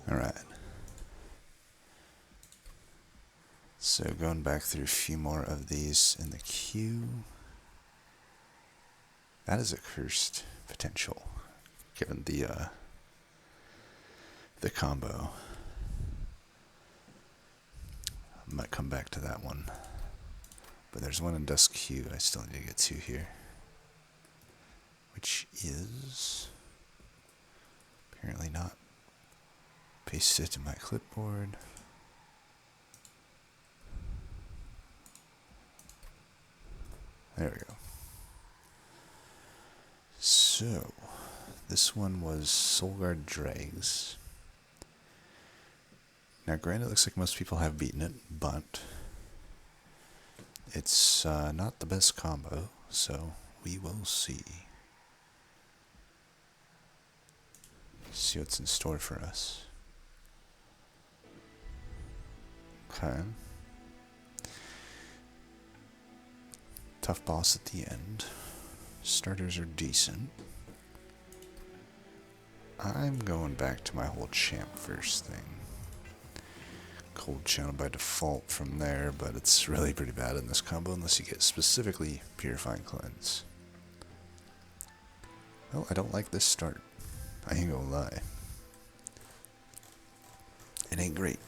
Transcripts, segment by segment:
Alright. So going back through a few more of these in the queue. That is a cursed potential, given the combo. I might come back to that one. But there's one in Dusk Q I still need to get to here. Which is apparently not pasted to my clipboard. There we go. So, this one was Solgard Dregs. Now granted, it looks like most people have beaten it, but it's not the best combo, so we will see. See what's in store for us. Okay. Tough boss at the end. Starters are decent. I'm going back to my whole champ first thing. Coldchannel by default from there, but it's really pretty bad in this combo unless you get specifically Purifying Cleanse. Well, I don't like this start. I ain't gonna lie. It ain't great.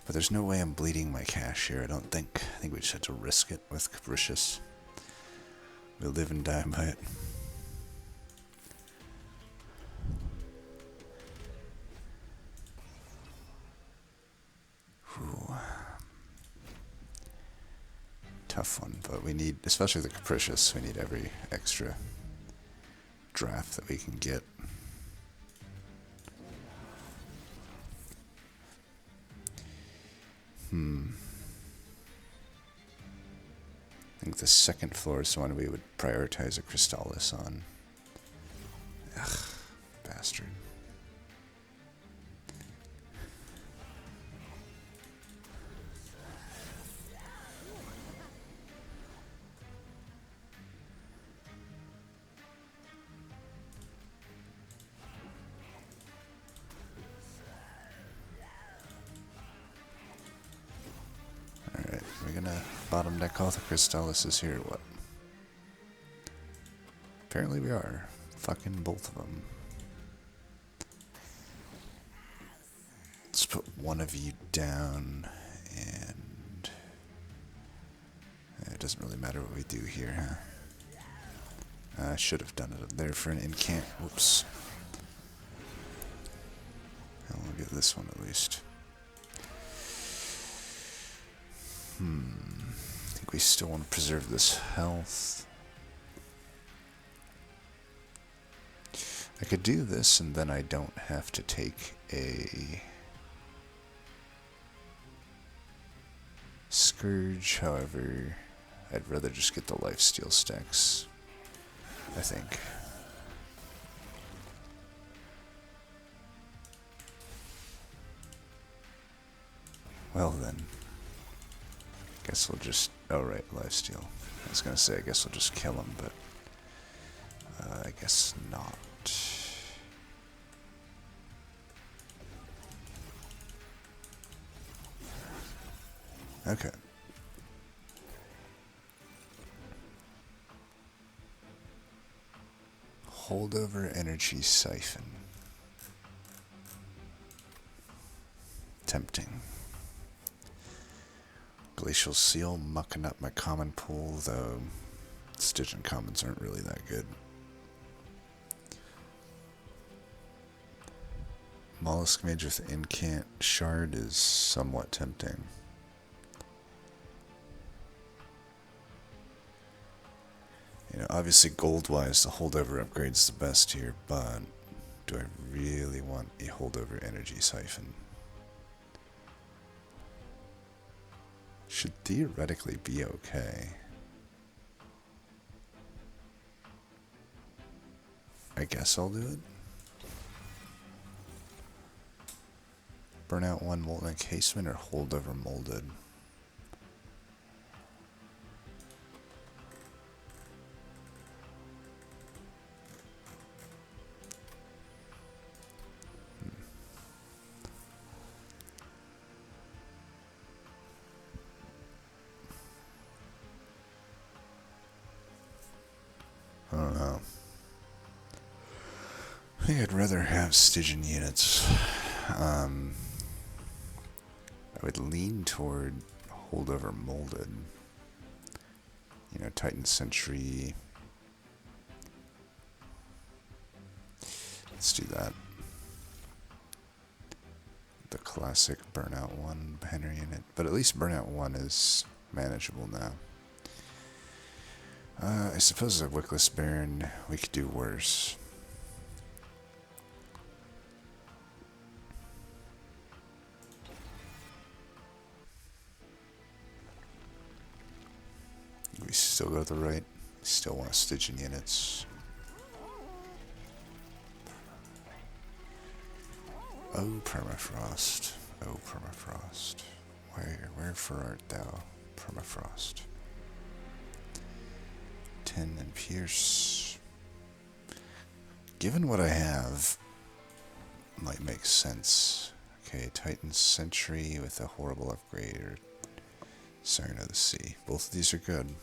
But there's no way I'm bleeding my cash here, I don't think. I think we just had to risk it with Capricious. We'll live and die by it. Whew. Tough one, but we need, especially the Capricious, we need every extra draft that we can get. I think the second floor is the one we would prioritize a Crystallis on. Ugh, bastard. Alright, we're gonna bottom deck all the Crystallises here, what? Apparently we are. Fucking both of them. Let's put one of you down, and it doesn't really matter what we do here, huh? I should have done it up there for an incant. Whoops. We'll get this one at least. I think we still want to preserve this health. I could do this and then I don't have to take a Scourge, however, I'd rather just get the lifesteal stacks, I think. Well then, guess we'll just, oh right, lifesteal. I was gonna say I guess we'll just kill him, but I guess not. Okay. Holdover Energy Siphon. Tempting. Glacial Seal mucking up my common pool, though Stygian commons aren't really that good. Mollusk Mage with Incant Shard is somewhat tempting. You know, obviously gold-wise, the holdover upgrade's the best here, but do I really want a holdover energy siphon? Should theoretically be okay. I guess I'll do it. Burn out one molten encasement or holdover molded. think I'd rather have Stygian units. I would lean toward holdover molded. You know, Titan Sentry. Let's do that. The classic Burnout 1 banner unit. But at least Burnout 1 is manageable now. I suppose a Wickless Baron, we could do worse. We still go to the right. Still want Stygian units. Oh, permafrost. Oh, permafrost. Wherefore art thou, permafrost? 10 and pierce. Given what I have, might make sense. Okay, Titan Sentry with a horrible upgrade, or Siren of the Sea. Both of these are good.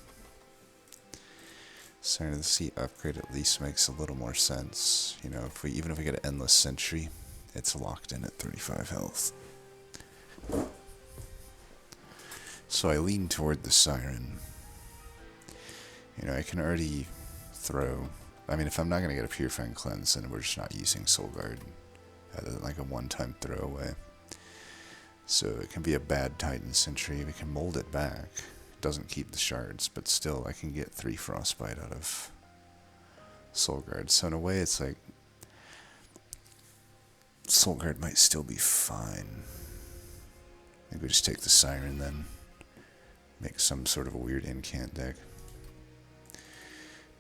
Siren of the Sea upgrade at least makes a little more sense. You know, even if we get an Endless Sentry, it's locked in at 35 health. So I lean toward the Siren. You know, I can already throw... I mean, if I'm not going to get a Purifying Cleanse, then we're just not using Solgard. Other than like a one-time throwaway. So it can be a bad Titan Sentry. We can mold it back. It doesn't keep the shards, but still I can get 3 Frostbite out of Solgard. So in a way it's like Solgard might still be fine. I think we just take the Siren then. Make some sort of a weird incant deck.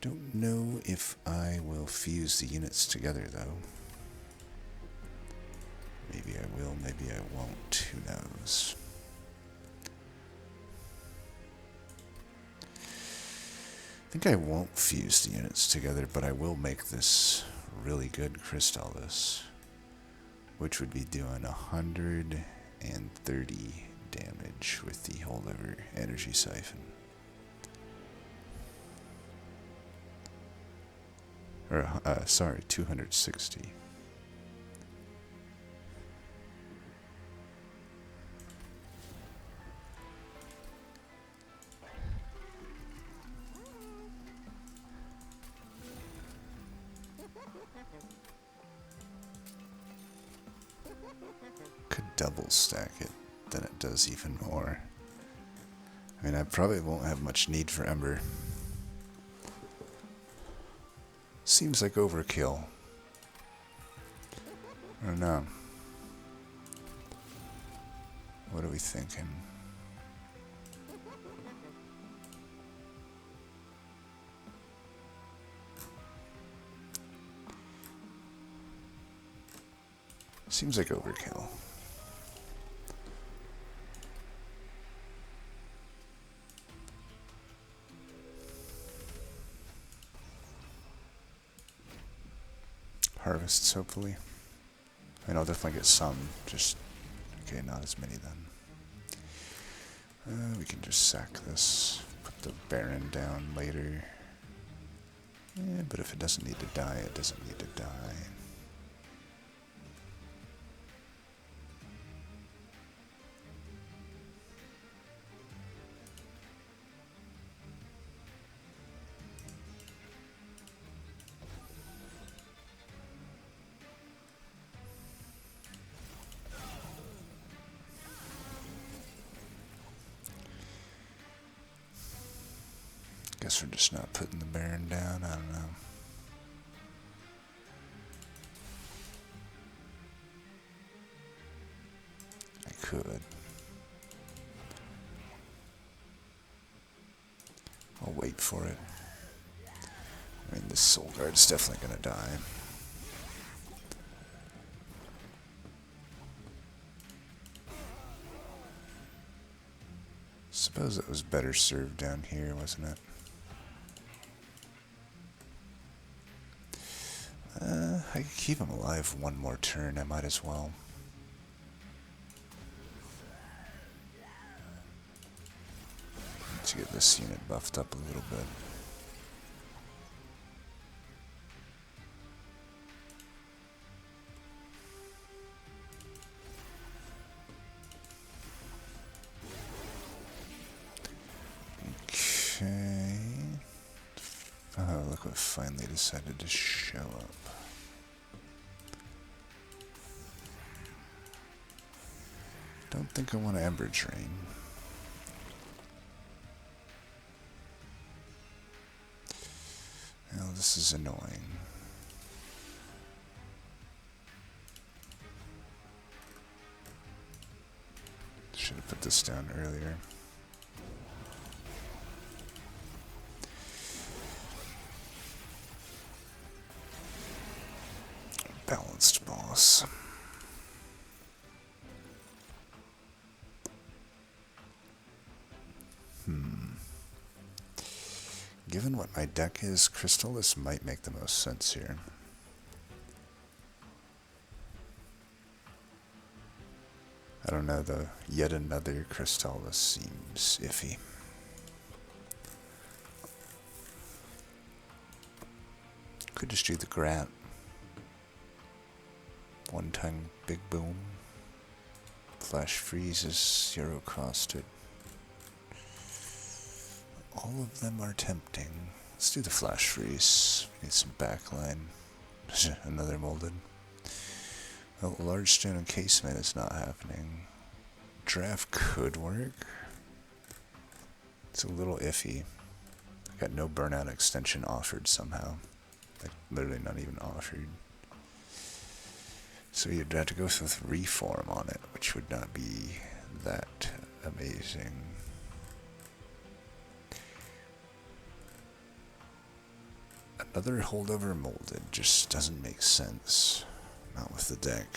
Don't know if I will fuse the units together though. Maybe I will, maybe I won't. Who knows? I think I won't fuse the units together, but I will make this really good Crystallis, which would be doing 130 damage with the holdover energy siphon. Or, sorry, 260. Could double stack it, then it does even more. I mean, I probably won't have much need for Ember. Seems like overkill. I don't know. What are we thinking? Seems like overkill. Harvests, hopefully. I mean, I'll definitely get some, just... Okay, not as many then. We can just sack this, put the Baron down later. Yeah, but if it doesn't need to die, it doesn't need to die. Guess we're just not putting the Baron down, I don't know. I could. I'll wait for it. I mean, this Solgard's definitely gonna die. Suppose it was better served down here, wasn't it? I could keep him alive one more turn, I might as well. Let's get this unit buffed up a little bit. have finally decided to show up. Don't think I want to Ember Drain. Well, this is annoying. Should have put this down earlier. Balanced boss. Given what my deck is, Crystallis might make the most sense here. I don't know though, yet another Crystallis seems iffy. Could just do the Grant. One time big boom. Flash freeze is 0 costed. All of them are tempting. Let's do the flash freeze. We need some backline. Another molded. Well, large stone encasement is not happening. Draft could work. It's a little iffy. I got no burnout extension offered somehow. Like, literally not even offered. So you'd have to go with reform on it, which would not be that amazing. Another holdover molded just doesn't make sense. Not with the deck.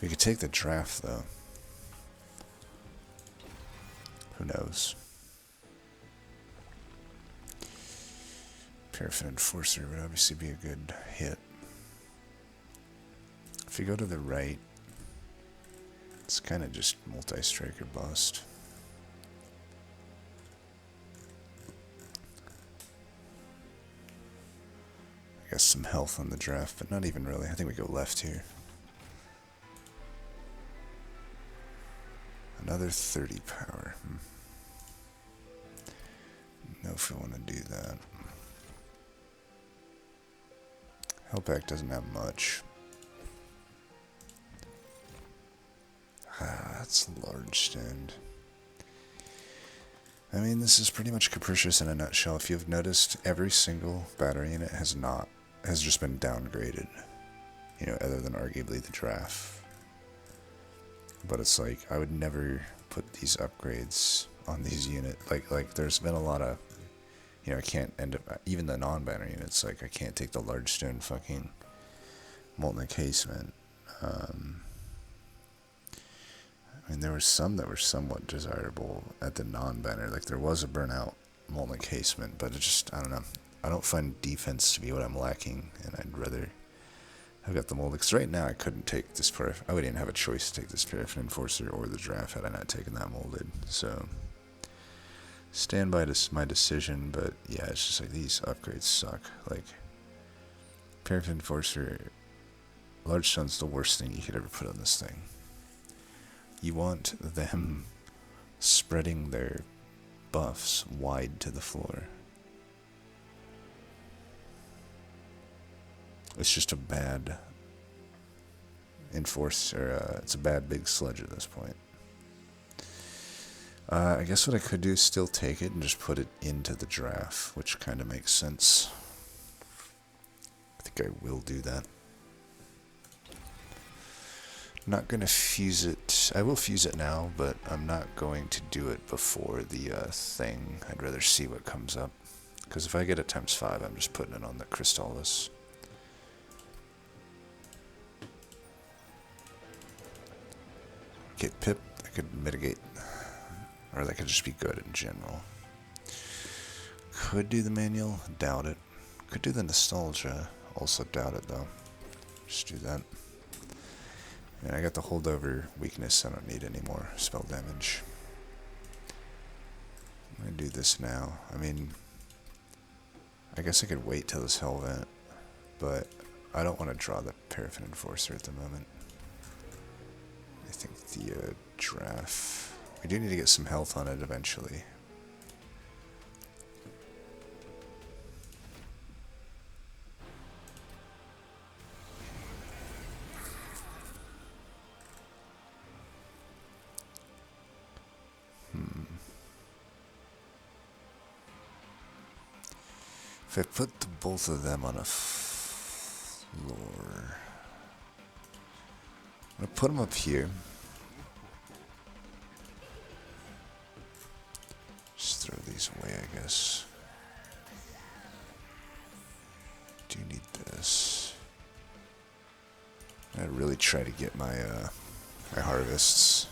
We could take the draft though. Who knows? Paraffin Enforcer would obviously be a good hit. If you go to the right, it's kind of just multi-strike or bust. I guess some health on the draft, but not even really. I think we go left here. Another 30 power. Know if we want to do that. Hellpack doesn't have much. That's large stand. I mean, this is pretty much Capricious in a nutshell. If you've noticed, every single battery in it has just been downgraded. You know, other than arguably the draft. But it's like, I would never put these upgrades on these units. Like there's been a lot of, you know, I can't end up, even the non-banner units, like I can't take the large stone fucking molten encasement. I mean, there were some that were somewhat desirable at the non-banner. Like, there was a burnout molten encasement, but it just, I don't know. I don't find defense to be what I'm lacking, and I'd rather have got the mold. Because right now, I couldn't take this I wouldn't even have a choice to take this Paraffin Enforcer or the draft had I not taken that molded. So, stand by my decision, but yeah, it's just like, these upgrades suck. Like, Paraffin Enforcer, large stone's the worst thing you could ever put on this thing. You want them spreading their buffs wide to the floor. It's just a bad enforcer. It's a bad big sludge at this point. I guess what I could do is still take it and just put it into the draft, which kind of makes sense. I think I will do that. Not going to fuse it. I will fuse it now, but I'm not going to do it before the thing. I'd rather see what comes up. Because if I get it ×5, I'm just putting it on the Crystallis. Get Pip, that could mitigate. Or that could just be good in general. Could do the manual, doubt it. Could do the Nostalgia, also doubt it though. Just do that. And I got the holdover weakness, I don't need any more spell damage. I'm going to do this now. I mean, I guess I could wait till this Hell Vent, but I don't want to draw the Paraffin Enforcer at the moment. I think the draft, we do need to get some health on it eventually. If I put both of them on a floor, I'm gonna put them up here. Just throw these away, I guess. Do need this. I really try to get my my harvests.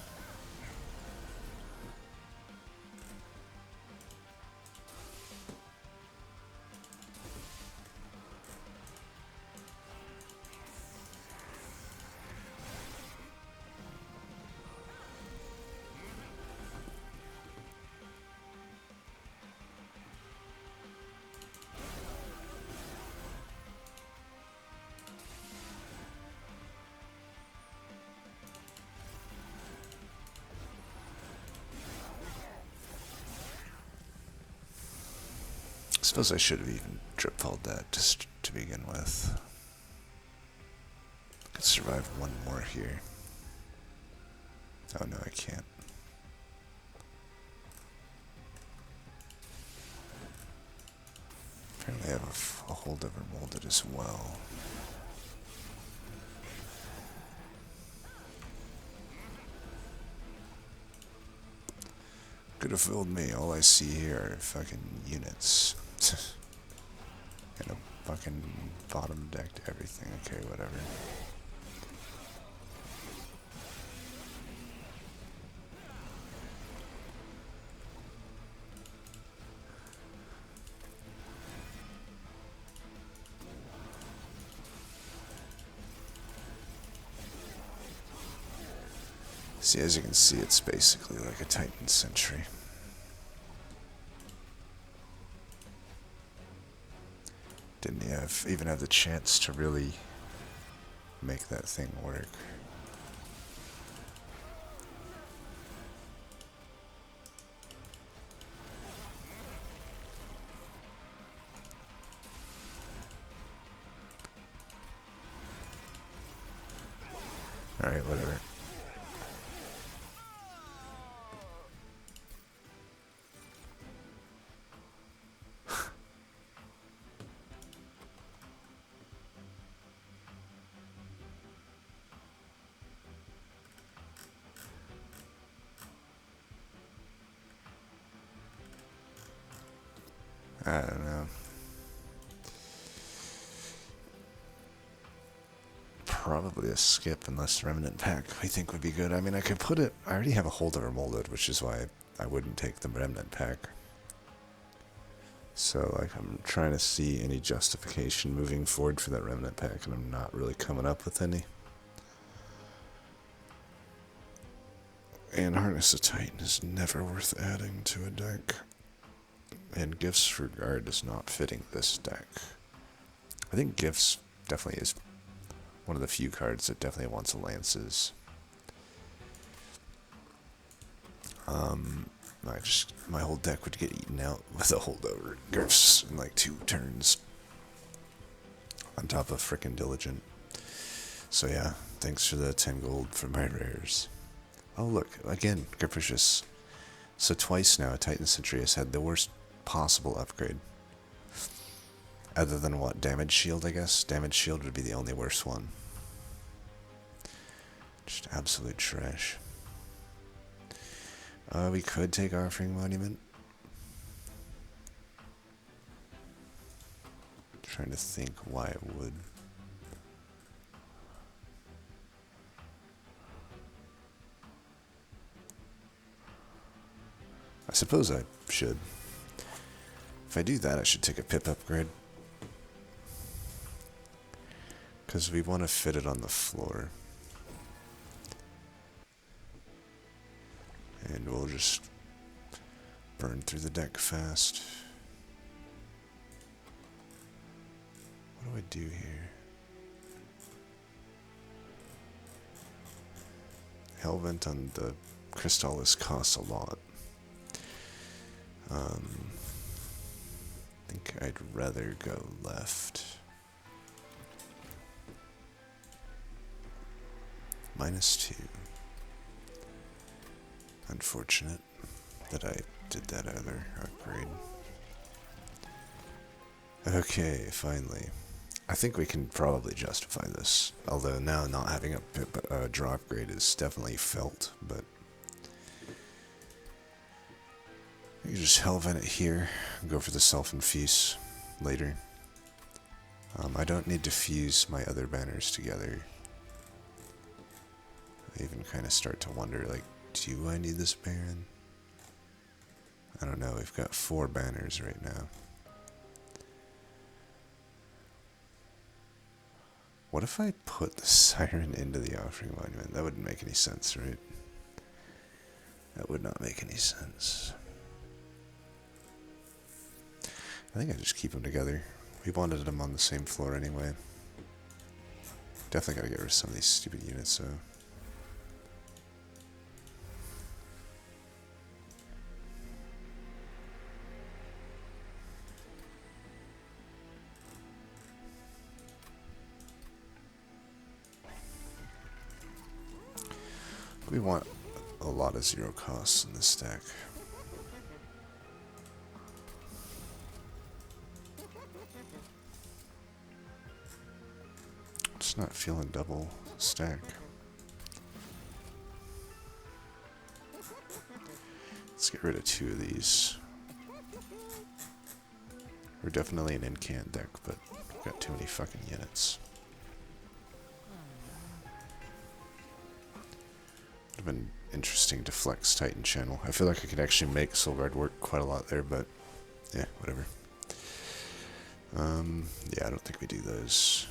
I suppose I should have even drip falled that just to begin with. I could survive one more here. Oh no, I can't. Apparently I have a holdover molded as well. Could have fooled me. All I see here are fucking units. And a fucking bottom decked everything. Okay, whatever. See, as you can see, it's basically like a Titan sentry. Didn't even have the chance to really make that thing work. Alright, whatever. I don't know. Probably a skip unless Remnant Pack I think would be good. I mean, I could put it... I already have a holdover molded, which is why I wouldn't take the Remnant Pack. So, like, I'm trying to see any justification moving forward for that Remnant Pack, and I'm not really coming up with any. And Harness of Titan is never worth adding to a deck. And Gifts for Guard is not fitting this deck. I think Gifts definitely is one of the few cards that definitely wants Lances. My whole deck would get eaten out with a holdover Gifts in like 2 turns. On top of frickin' Diligent. So yeah, thanks for the 10 gold for my rares. Oh look, again, Capricious. So twice now, Titan Sentry has had the worst possible upgrade. Other than what? Damage Shield, I guess? Damage Shield would be the only worst one. Just absolute trash. We could take Offering Monument. Trying to think why it would. I suppose I should. If I do that, I should take a pip upgrade. Because we want to fit it on the floor. And we'll just burn through the deck fast. What do I do here? Hellvent on the Crystallis costs a lot. I think I'd rather go left. -2. Unfortunate that I did that other upgrade. Okay, finally. I think we can probably justify this. Although now not having a drop grade is definitely felt, but we can just Hellvent it here and go for the self-infuse later. I don't need to fuse my other banners together. I even kind of start to wonder, like, do I need this Baron? I don't know, we've got 4 banners right now. What if I put the Siren into the Offering Monument? That wouldn't make any sense, right? That would not make any sense. I think I just keep them together. We wanted them on the same floor anyway. Definitely gotta get rid of some of these stupid units, though. We want a lot of 0 costs in this stack. Just not feeling double stack. Let's get rid of 2 of these. We're definitely an incant deck, but we've got too many fucking units. Would have been interesting to flex Titan Channel. I feel like I could actually make Solgard work quite a lot there, but yeah, whatever. Yeah, I don't think we do those.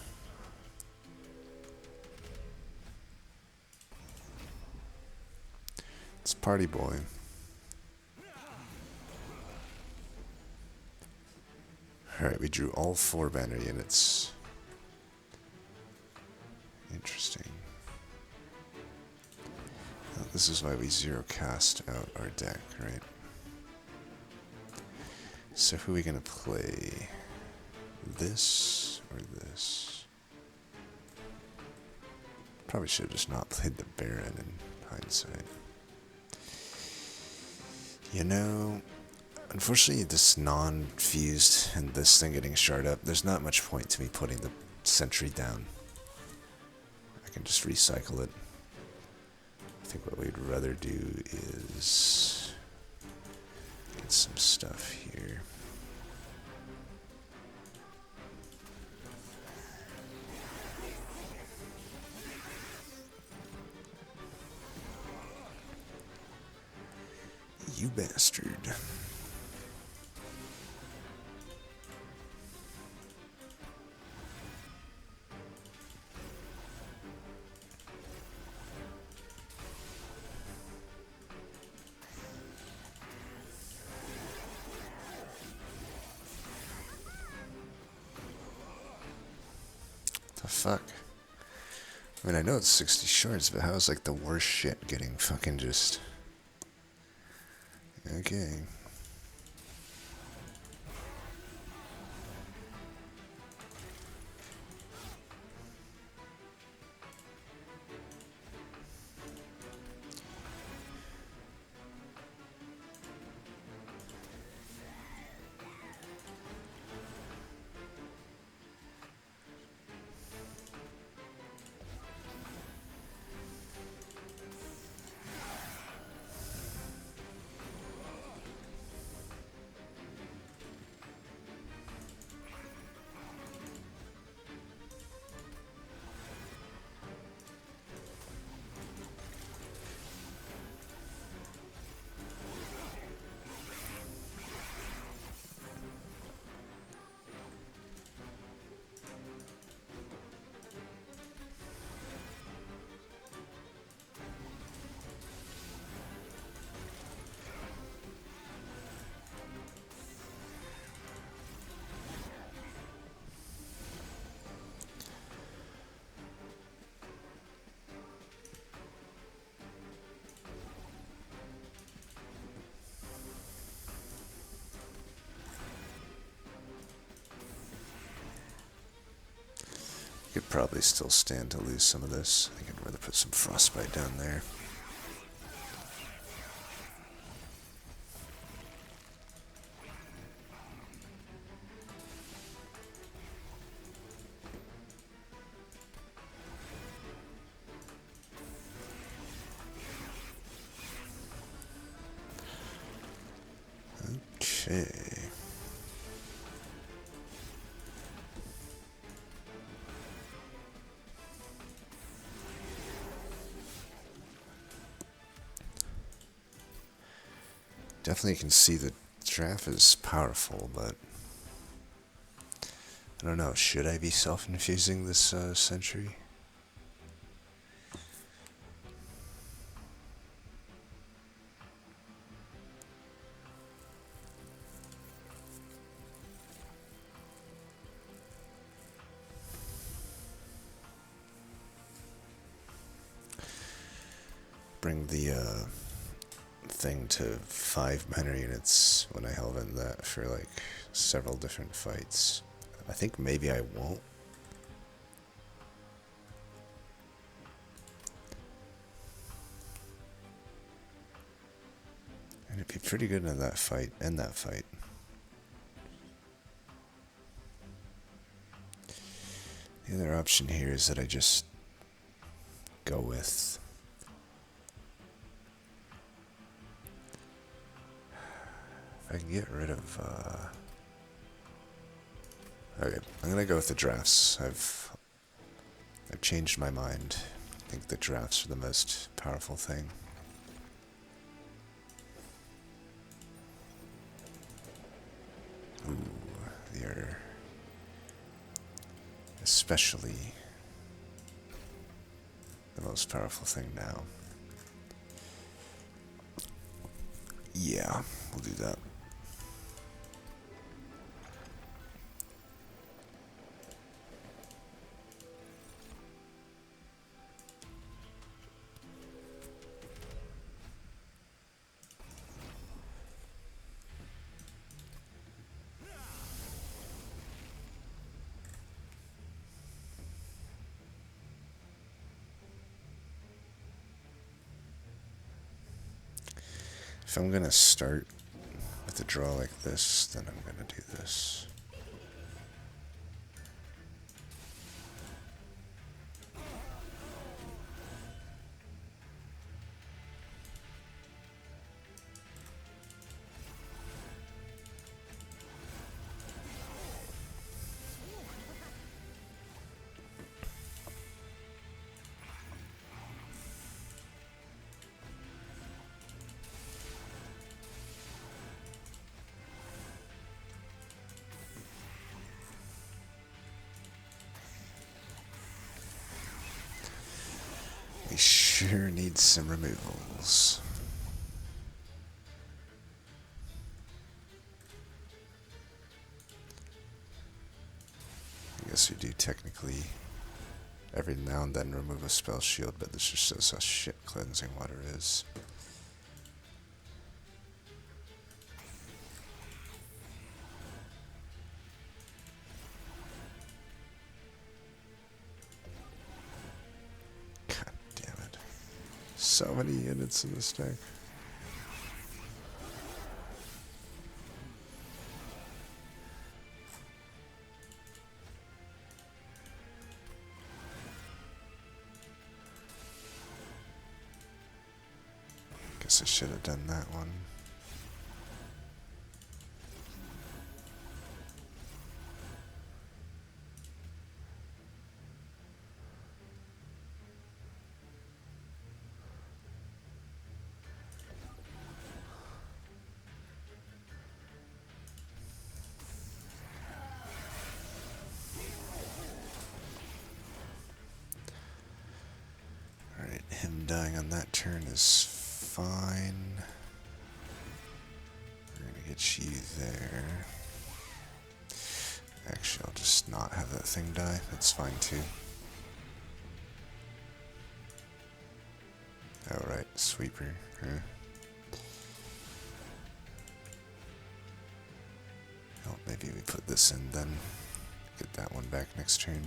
It's Party Boy. Alright, we drew all 4 banner units. Interesting. Well, this is why we 0 cast out our deck, right? So who are we gonna play? This or this? Probably should have just not played the Baron in hindsight. You know, unfortunately this non-fused and this thing getting shard up, there's not much point to me putting the sentry down. I can just recycle it. I think what we'd rather do is get some stuff here. You bastard. The fuck? I mean, I know it's 60 shards, but how's like the worst shit getting fucking just... Okay. Could probably still stand to lose some of this. I think I'd rather put some frostbite down there. Okay. Definitely can see the draft is powerful, but I don't know. Should I be self-infusing this sentry? Bring the thing to 5 mana units when I held in that for like several different fights. I think maybe I won't. And it'd be pretty good in that fight, The other option here is that I just go with I can get rid of okay, I'm gonna go with the drafts. I've changed my mind. I think the drafts are the most powerful thing. Ooh, they're especially the most powerful thing now. Yeah, we'll do that. If I'm gonna start with a draw like this, then I'm gonna do this. We sure need some removals. I guess we do technically every now and then remove a spell shield, but this just shows how shit cleansing water is. God damn it. So many units in this deck. Guess I should have done that one. Alright, him dying on that turn is fine. We're gonna get you there. Actually, I'll just not have that thing die. That's fine too. Oh, right, sweeper. Huh. Oh, maybe we put this in then. Get that one back next turn.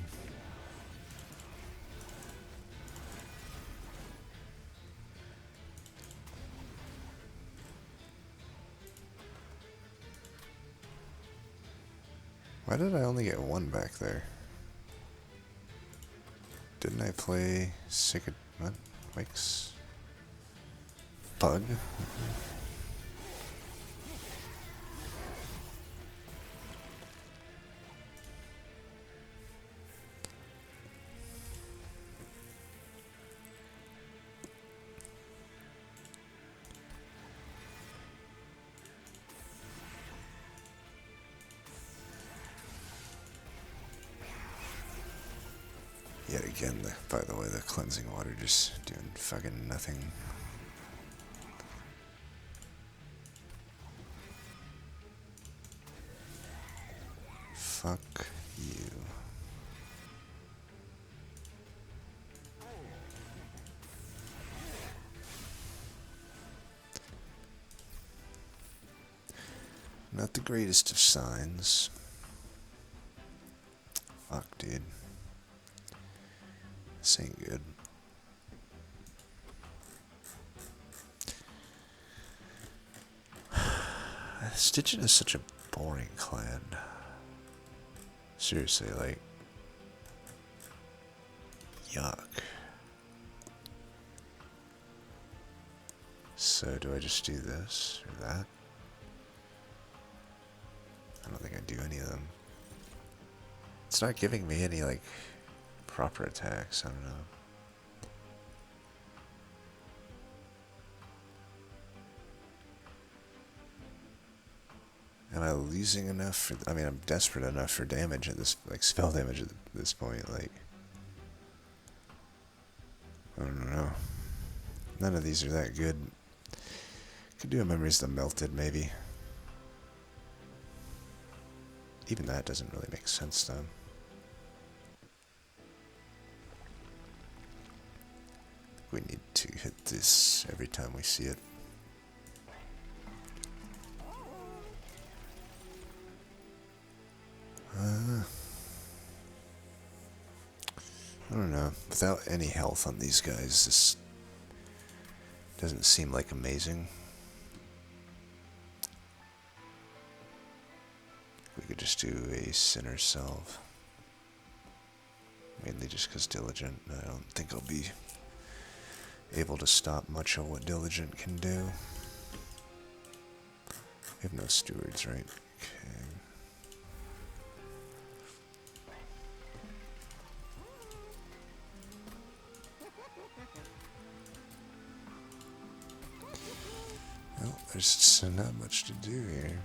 Why did I only get one back there? Didn't I play Sacred... what? Wakes? Bug? Again, by the way, the cleansing water just doing fucking nothing. Fuck you. Not the greatest of signs. Fuck, dude. This ain't good. Stitchin is such a boring clan. Seriously, like... yuck. So, do I just do this or that? I don't think I do any of them. It's not giving me any, like, proper attacks. I don't know. Am I losing enough for... I mean, I'm desperate enough for damage at this... like, spell damage at this point, like... I don't know. None of these are that good. Could do a Memories of the Melted, maybe. Even that doesn't really make sense, though. We need to hit this every time we see it. I don't know. Without any health on these guys, this doesn't seem like amazing. We could just do a Sinner Salve. Mainly just because Diligent. I don't think I'll be able to stop much of what Diligent can do. We have no stewards, right? Okay. Well, there's not much to do here.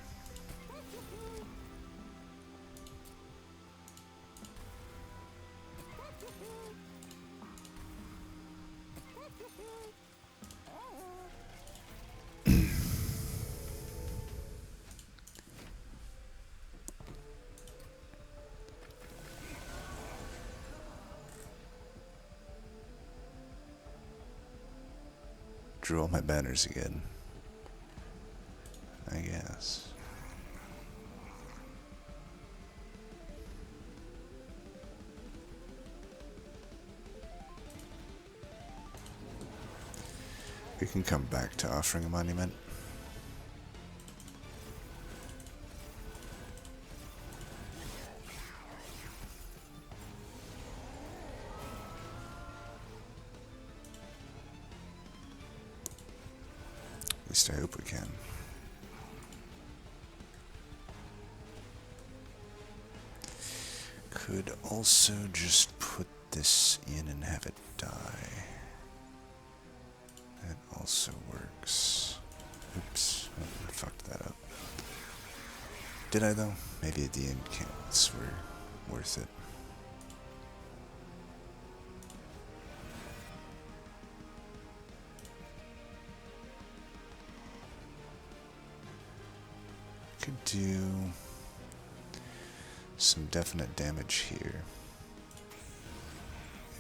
Drew all my banners again, I guess. We can come back to offering a monument. At least I hope we can. Could also just put this in and have it die. That also works. Oops, I fucked that up. Did I though? Maybe the enchantments were worth it. Could do some definite damage here.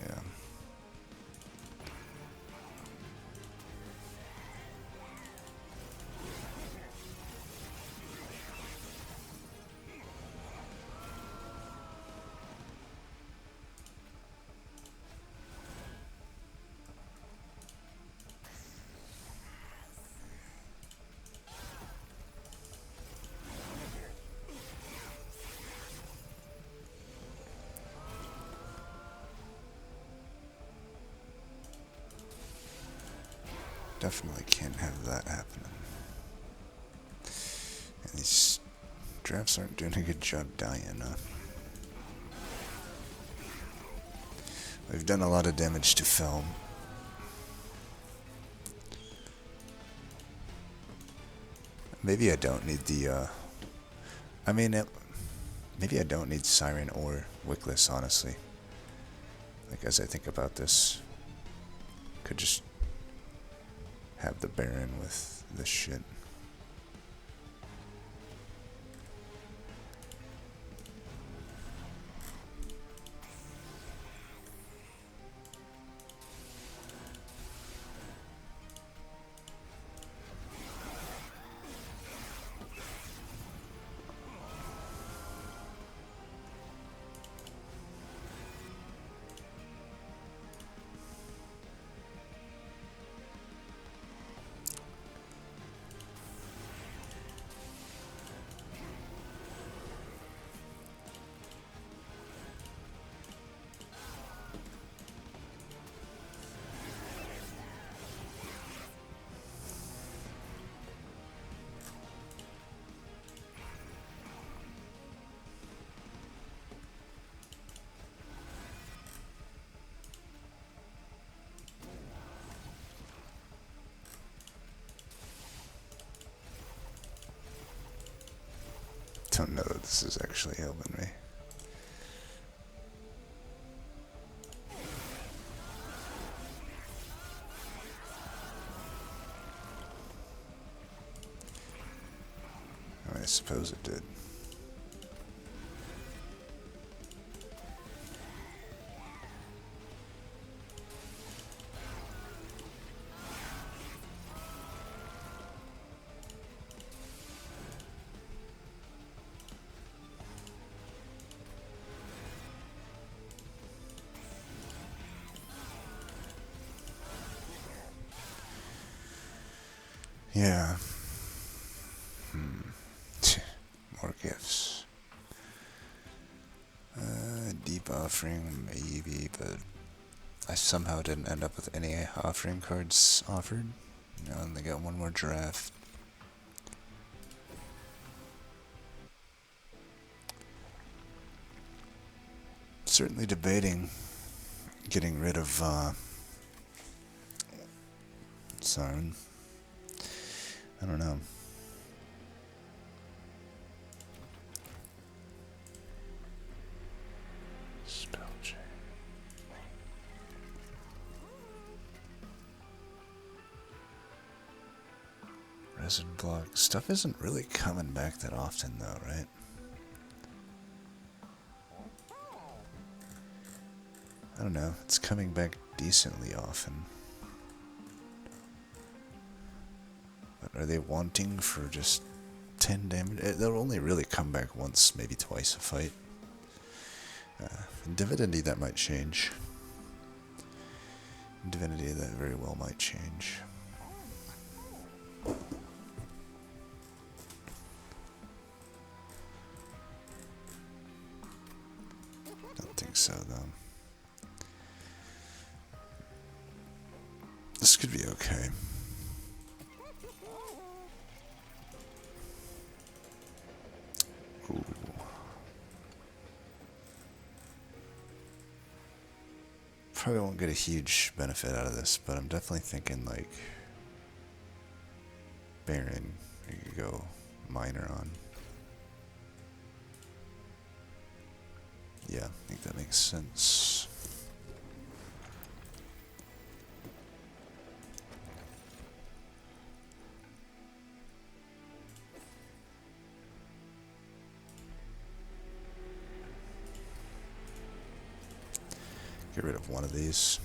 Yeah. Definitely can't have that happening. And these drafts aren't doing a good job dying, huh? We've done a lot of damage to film. Maybe I don't need the, maybe I don't need Siren or Wickless, honestly. Like, as I think about this, could just have the Baron with this shit. Don't know that this is actually helping me. I suppose it did. Yeah. More gifts. Deep offering, maybe, but I somehow didn't end up with any offering cards offered. You know, and they got one more draft. Certainly debating getting rid of Siren. I don't know. Spell chain. Resin block. Stuff isn't really coming back that often though, right? I don't know. It's coming back decently often. But are they wanting for just 10 damage? They'll only really come back once, maybe twice a fight. In Divinity, that might change. In Divinity, that very well might change. Don't think so, though. This could be okay. Ooh. Probably won't get a huge benefit out of this, but I'm definitely thinking like Baron, you could go minor on. Yeah, I think that makes sense. Get rid of one of these.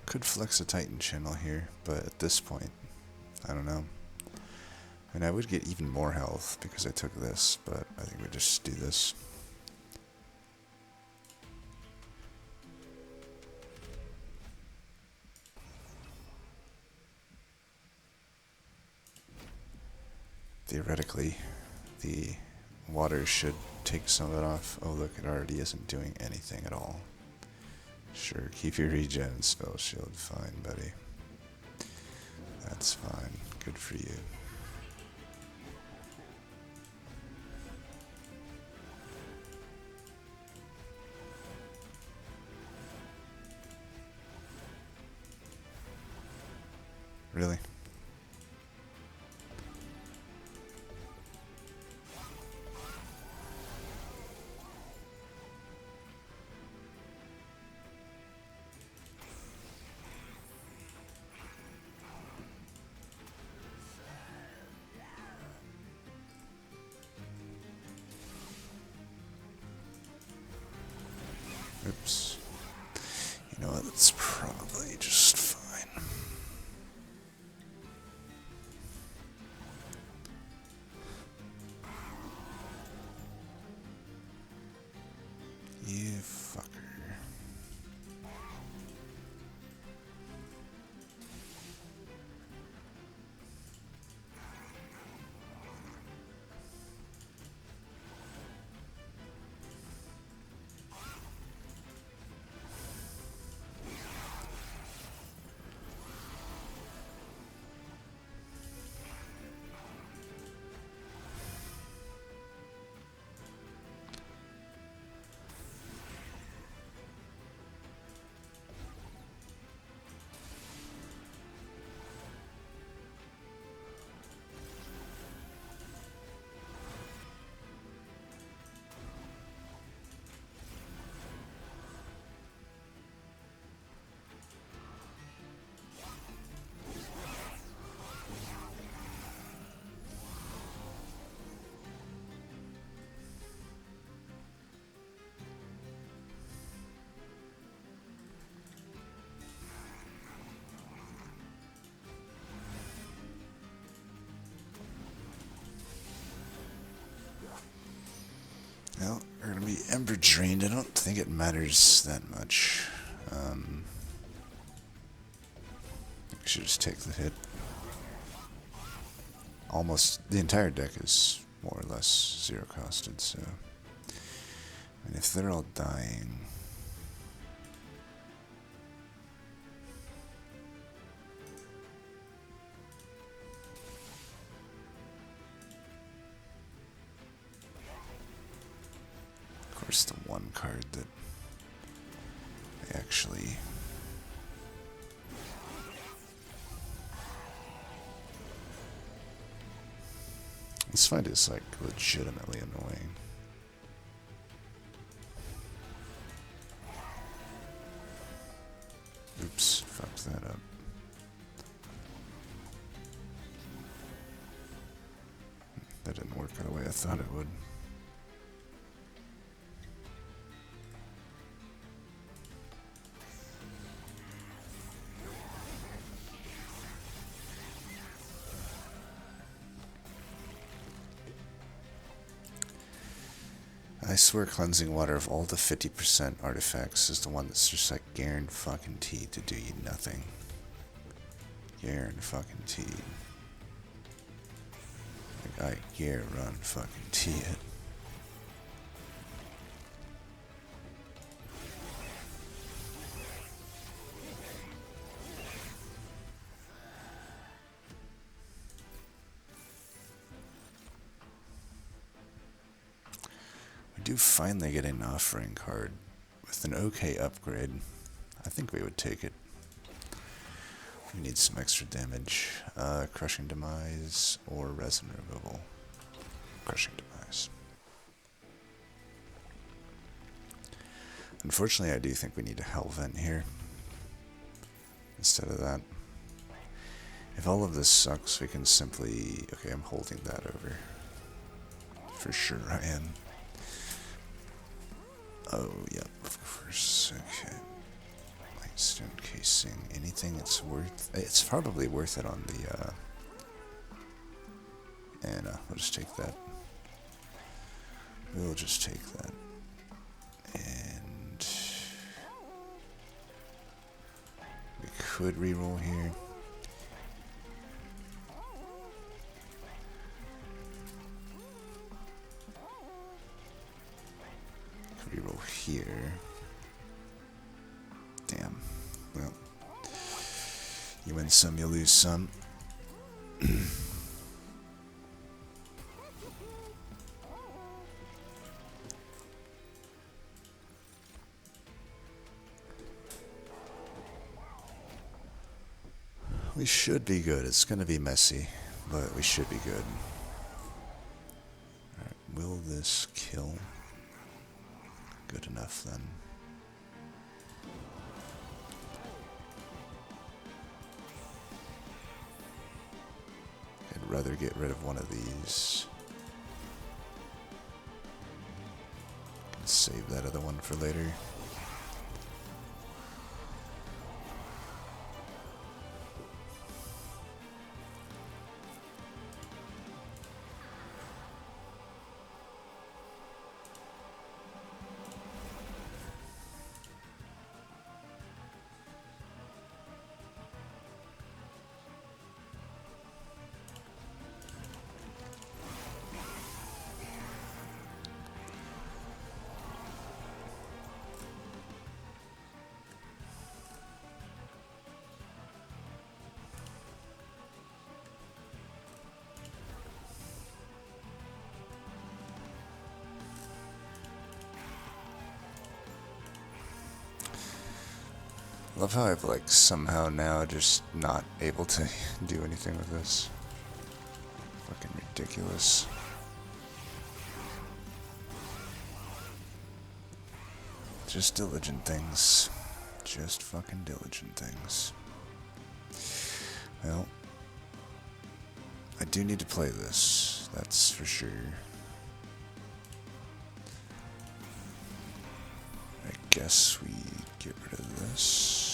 Could flex a Titan channel here, but at this point, I don't know. I mean, I would get even more health because I took this, but I think we just do this. Theoretically, the water should take some of it off. Oh look, it already isn't doing anything at all. Sure, keep your regen and spell shield. Fine, buddy. That's fine. Good for you. Really? Ember drained. I don't think it matters that much. I should just take the hit. Almost the entire deck is more or less zero costed, so I mean, if they're all dying, of course the one card that I actually this fight is like legitimately annoying. Oops, fucked that up. That didn't work the way I thought it would. I swear cleansing water of all the 50% artifacts is the one that's just like guaranteed to do you nothing. Guaranteed. Like I guarantee it. We do finally get an offering card with an okay upgrade. I think we would take it. We need some extra damage. Crushing Demise or Resin Removal. Crushing Demise. Unfortunately, I do think we need a Hell Vent here instead of that. If all of this sucks, we can simply... Okay, I'm holding that over. For sure I am. Oh, yep, of course. Okay. Lightstone casing. Anything that's worth... It's probably worth it on the, and, we'll just take that. We'll just take that. And... we could reroll here. Reroll here. Damn. Well, you win some, you lose some. We should be good. It's gonna be messy, but we should be good. Alright, will this kill? Good enough then. I'd rather get rid of one of these. Save that other one for later. Love how I've like somehow now just not able to do anything with this. Fucking ridiculous. Just diligent things. Just fucking diligent things. Well, I do need to play this, that's for sure. I guess we get rid of this.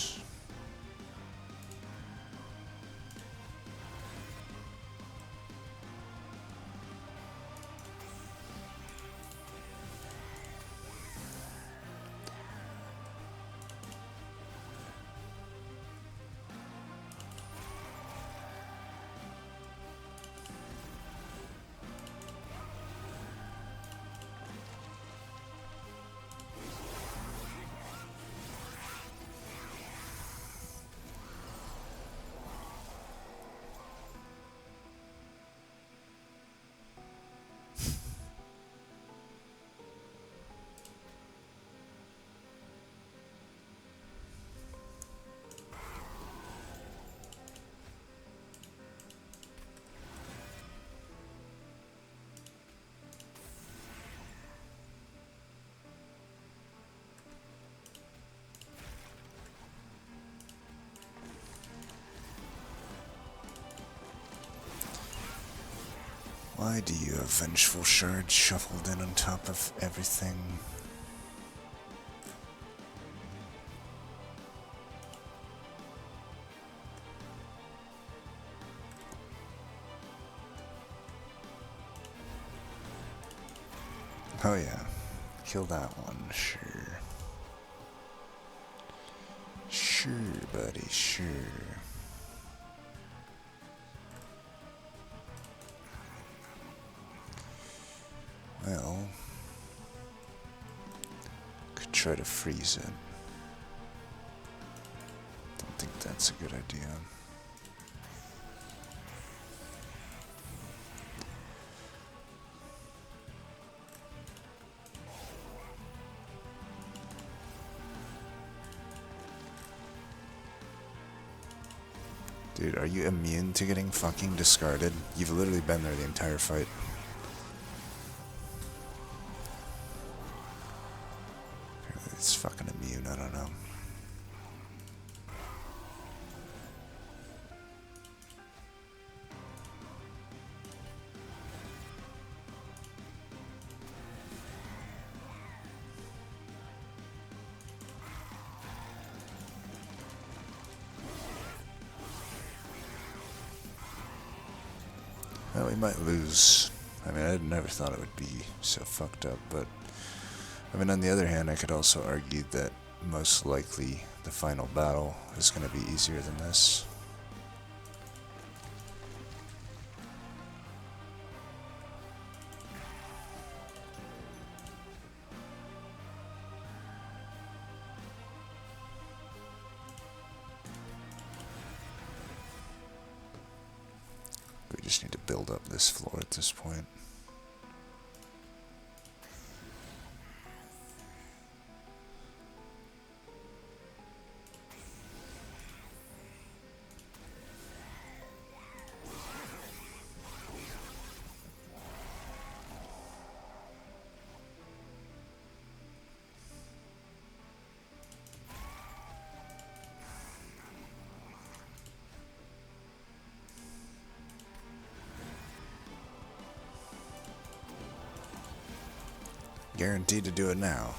Why do you have vengeful shards shuffled in on top of everything? Oh yeah, kill that one, sure. Sure, buddy, sure. Well, could try to freeze it. Don't think that's a good idea. Dude, are you immune to getting fucking discarded? You've literally been there the entire fight. It's fucking immune, I don't know. Well, we might lose. I mean, I never thought it would be so fucked up, but I mean, on the other hand, I could also argue that most likely the final battle is going to be easier than this. We just need to build up this floor at this point. Guaranteed to do it now.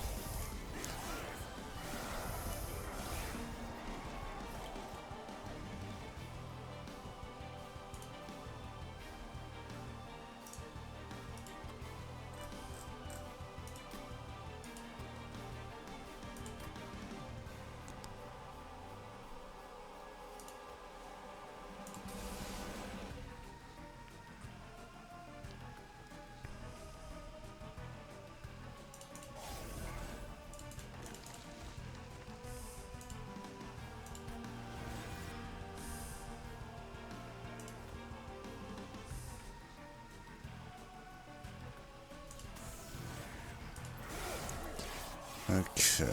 Okay.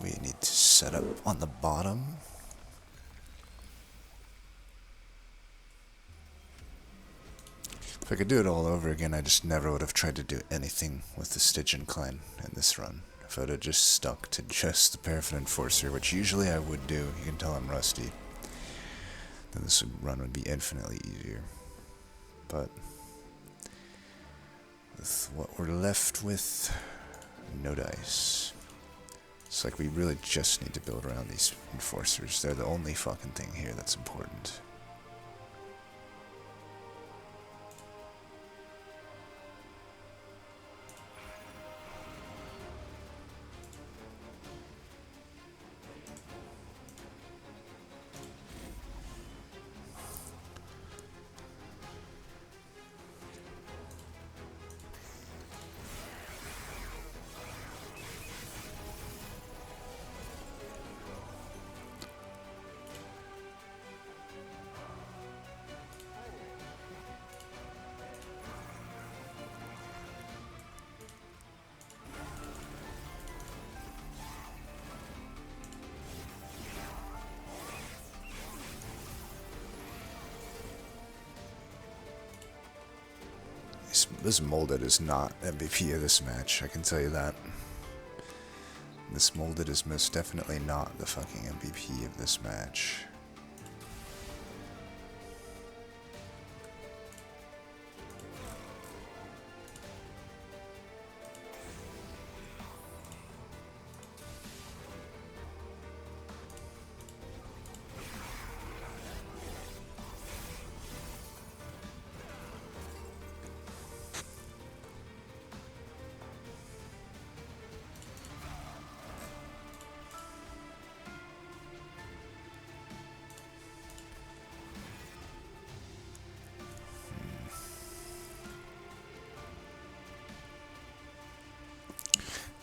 We need to set up on the bottom. If I could do it all over again, I just never would have tried to do anything with the Stygian clan in this run. If I would have just stuck to just the Paraffin Enforcer, which usually I would do, you can tell I'm rusty, then this run would be infinitely easier. But with what we're left with, no dice. It's like we really just need to build around these enforcers. They're the only fucking thing here that's important. This Molded is not MVP of this match, I can tell you that. This Molded is most definitely not the fucking MVP of this match.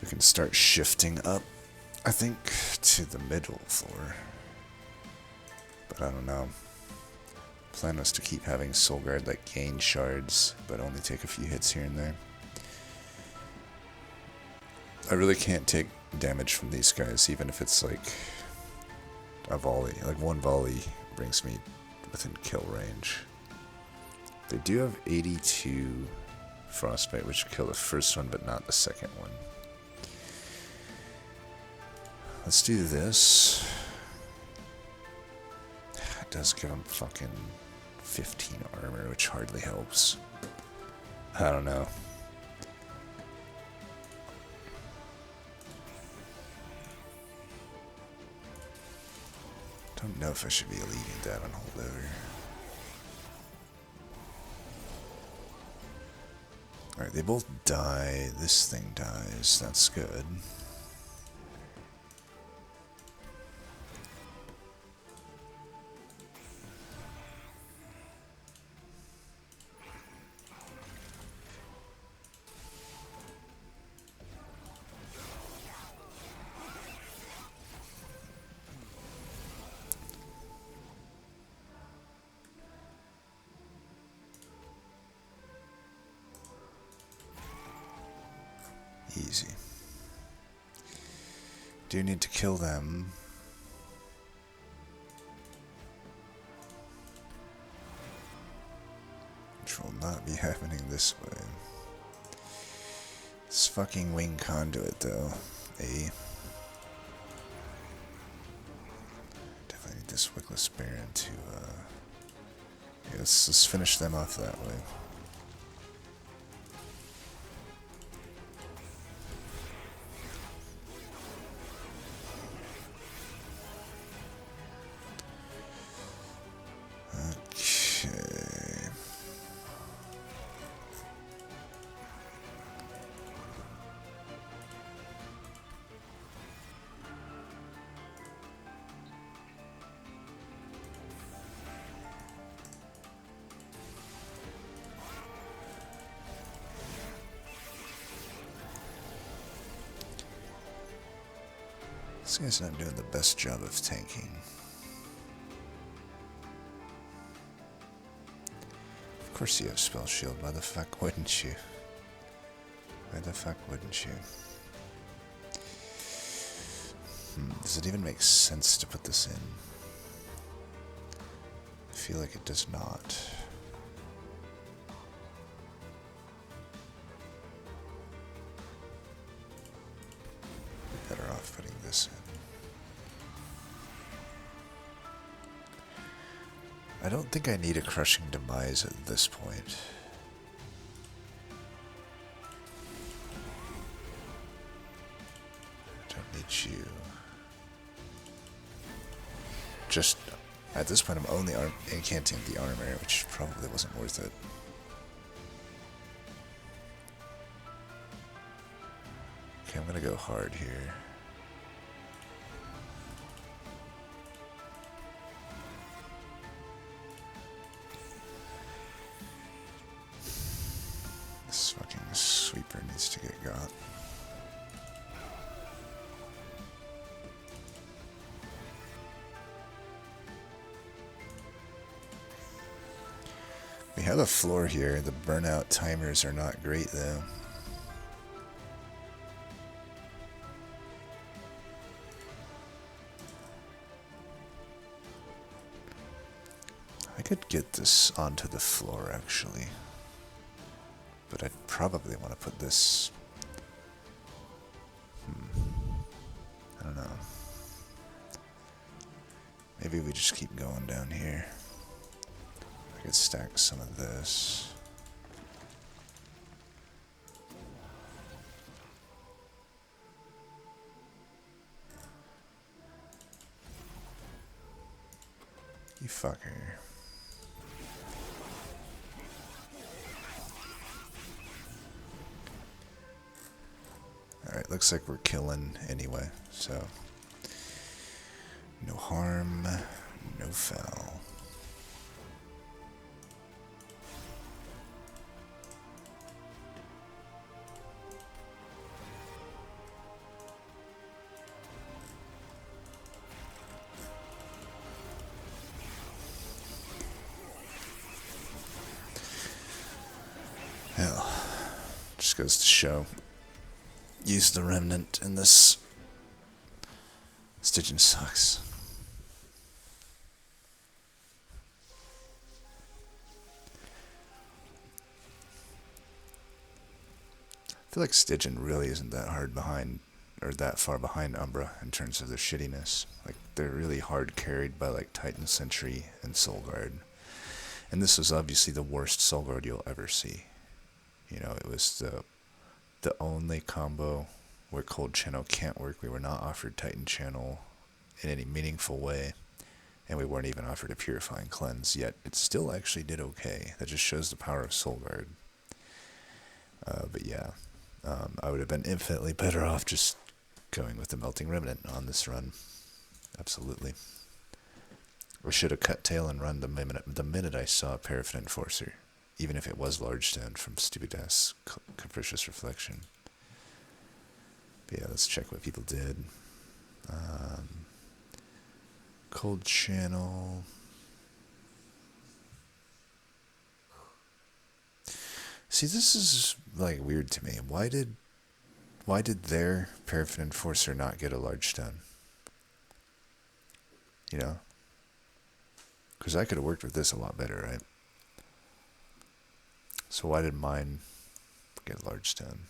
We can start shifting up, I think, to the middle floor. But I don't know. Plan was to keep having Solgard like gain shards, but only take a few hits here and there. I really can't take damage from these guys, even if it's like a volley. Like one volley brings me within kill range. They do have 82 frostbite, which kill the first one, but not the second one. Let's do this. It does give him fucking 15 armor, which hardly helps. I don't know. Don't know if I should be leading that on holdover. Alright, they both die. This thing dies. That's good. Easy. Do need to kill them. Which will not be happening this way. This fucking wing conduit though. Definitely need this Wickless Baron to yeah, let's finish them off that way. This guy's not doing the best job of tanking. Of course you have spell shield, why the fuck wouldn't you? Why the fuck wouldn't you? Does it even make sense to put this in? I feel like it does not. Better off putting this in. I don't think I need a Crushing Demise at this point. I don't need you. Just, at this point I'm only incanting the armor, which probably wasn't worth it. Okay, I'm gonna go hard here. This fucking sweeper needs to get got. We have a floor here. The burnout timers are not great though. I could get this onto the floor actually, but I'd probably want to put this. I don't know. Maybe we just keep going down here. I could stack some of this. You fucker. Alright, looks like we're killing anyway, so no harm, no foul. Just goes to show. Use the remnant in this. Stygian sucks. I feel like Stygian really isn't that hard behind, or that far behind Umbra in terms of their shittiness. Like, they're really hard carried by like Titan Sentry and Solgard. And this was obviously the worst Solgard you'll ever see. You know, it was the only combo where Coldchannel can't work. We were not offered Titan Channel in any meaningful way, and we weren't even offered a Purifying Cleanse, yet it still actually did okay. That just shows the power of Solgard. But yeah, I would have been infinitely better off just going with the Melting Remnant on this run. Absolutely. I should have cut tail and run the minute I saw Paraffin Enforcer, even if it was Large Stone from stupid ass Capricious Reflection. But yeah, let's check what people did. Coldchannel. See, this is like weird to me. Why did their Paraffin Enforcer not get a Large Stone? You know? Because I could have worked with this a lot better, right? So why did mine get a Large Stone?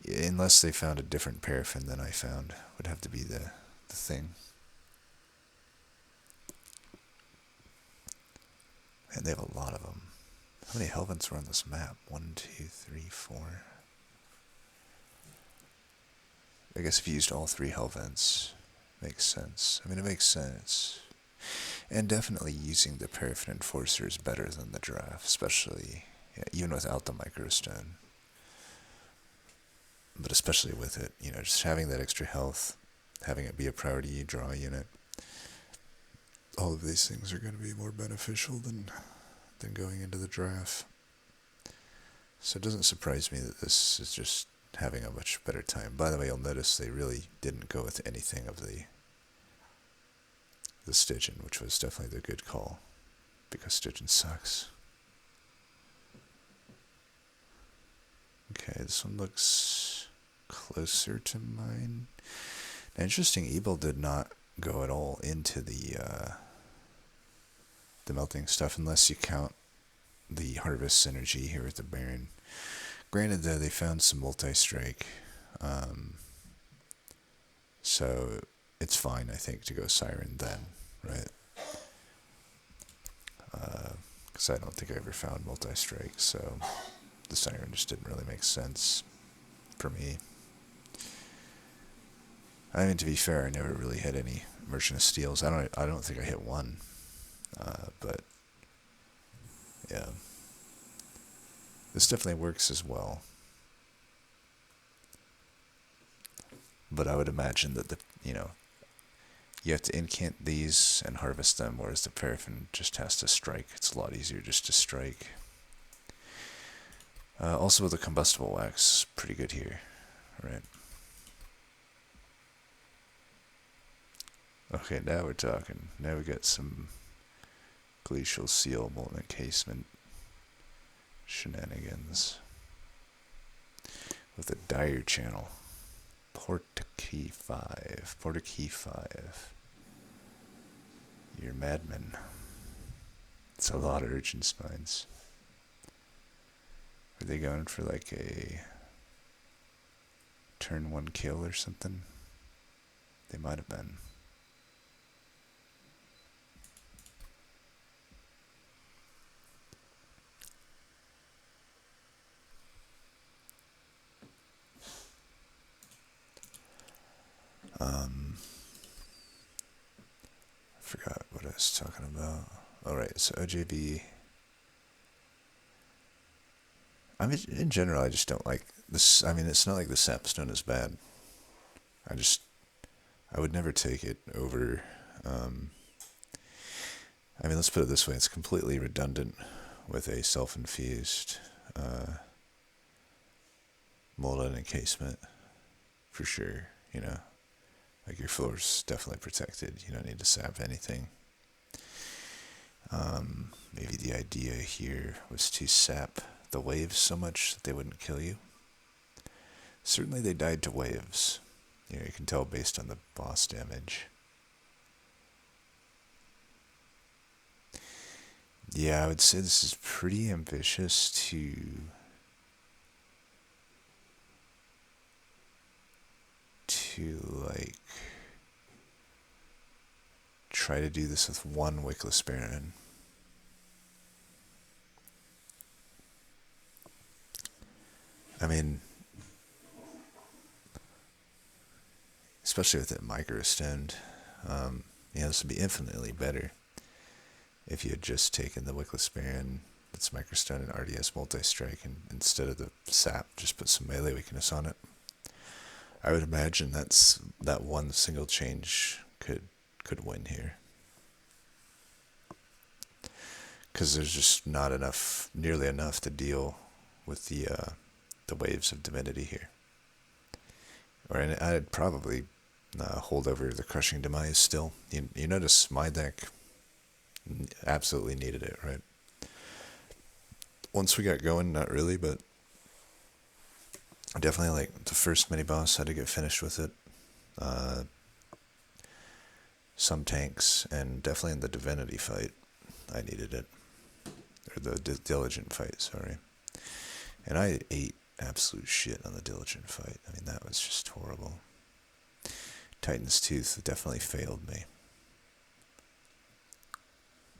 Unless they found a different paraffin than I found, would have to be the thing. And they have a lot of them. How many Helvents were on this map? 1, 2, 3, 4. I guess if you used all 3 Helvents, makes sense. I mean, it makes sense. And definitely using the Paraffin Enforcer is better than the Giraffe, especially, yeah, even without the Microstone. But especially with it, you know, just having that extra health, having it be a priority draw unit. All of these things are going to be more beneficial than going into the Giraffe. So it doesn't surprise me that this is just having a much better time. By the way, you'll notice they really didn't go with anything of the Stygian, which was definitely the good call, because Stygian sucks. Okay, this one looks closer to mine. Now, interesting, Ebel did not go at all into the melting stuff, unless you count the harvest synergy here with the Baron. Granted, though, they found some multi-strike, so it's fine, I think, to go Siren then, right? Because I don't think I ever found multi-strike, so the Siren just didn't really make sense for me. I mean, to be fair, I never really had any Merchant of Steels. I don't think I hit one, but yeah, this definitely works as well. But I would imagine that you have to incant these and harvest them, whereas the Paraffin just has to strike. It's a lot easier just to strike. Also with the combustible wax, pretty good here, right? Okay, now we're talking. Now we got some Glacial Seal, Molten Encasement shenanigans. With a Dire Channel. Portkey 5. Portkey 5. You're madman. It's a lot of Urchin Spines. Are they going for like a turn 1 kill or something? They might have been. I forgot what I was talking about. Alright, so OJB. I mean, in general, I just don't like this. I mean, it's not like the Sapstone is bad. I would never take it over. I mean, let's put it this way. It's completely redundant with a self-infused molten encasement, for sure, you know. Like, your floor's definitely protected. You don't need to sap anything. Maybe the idea here was to sap the waves so much that they wouldn't kill you. Certainly they died to waves. You know, you can tell based on the boss damage. Yeah, I would say this is pretty ambitious to like try to do this with one Wickless Baron. I mean, especially with it micro-stoned, this would be infinitely better if you had just taken the Wickless Baron that's micro-stoned and RDS multi-strike, and instead of the sap, just put some melee weakness on it. I would imagine that one single change could win here. Because there's just not nearly enough to deal with the waves of divinity here. Or I'd probably hold over the Crushing Demise still. You notice my deck absolutely needed it, right? Once we got going, not really, but definitely like the first mini boss, had to get finished with it. Some tanks, and definitely in the divinity fight, I needed it. Or the diligent fight, sorry. And I ate absolute shit on the diligent fight. I mean, that was just horrible. Titan's Tooth definitely failed me.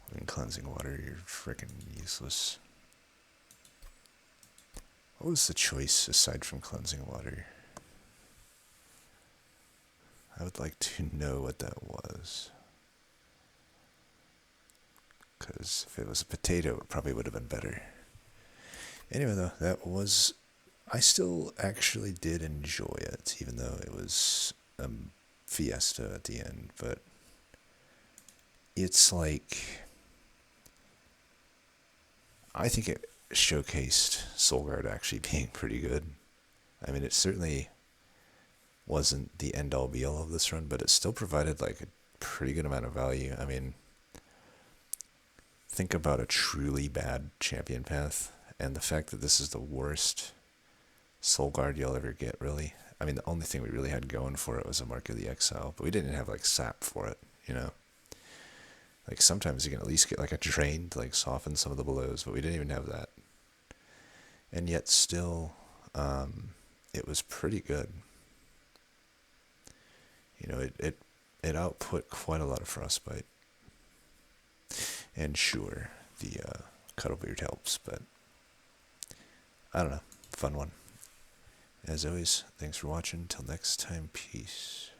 I mean, cleansing water, you're freaking useless. What was the choice aside from cleansing water? I would like to know what that was. Because if it was a potato, it probably would have been better. Anyway, though, I still actually did enjoy it, even though it was a fiesta at the end. But it's like, I think it showcased Solgard actually being pretty good. I mean, it certainly wasn't the end-all be-all of this run, but it still provided like a pretty good amount of value. I mean, think about a truly bad champion path, and the fact that this is the worst Solgard you'll ever get, really. I mean, the only thing we really had going for it was a Mark of the Exile, but we didn't have like sap for it, you know? Like sometimes you can at least get like a drain to like soften some of the blows, but we didn't even have that. And yet still, it was pretty good. You know, it output quite a lot of Frostbite. And sure, the Cuddlebeard helps, but I don't know. Fun one. As always, thanks for watching. Till next time, peace.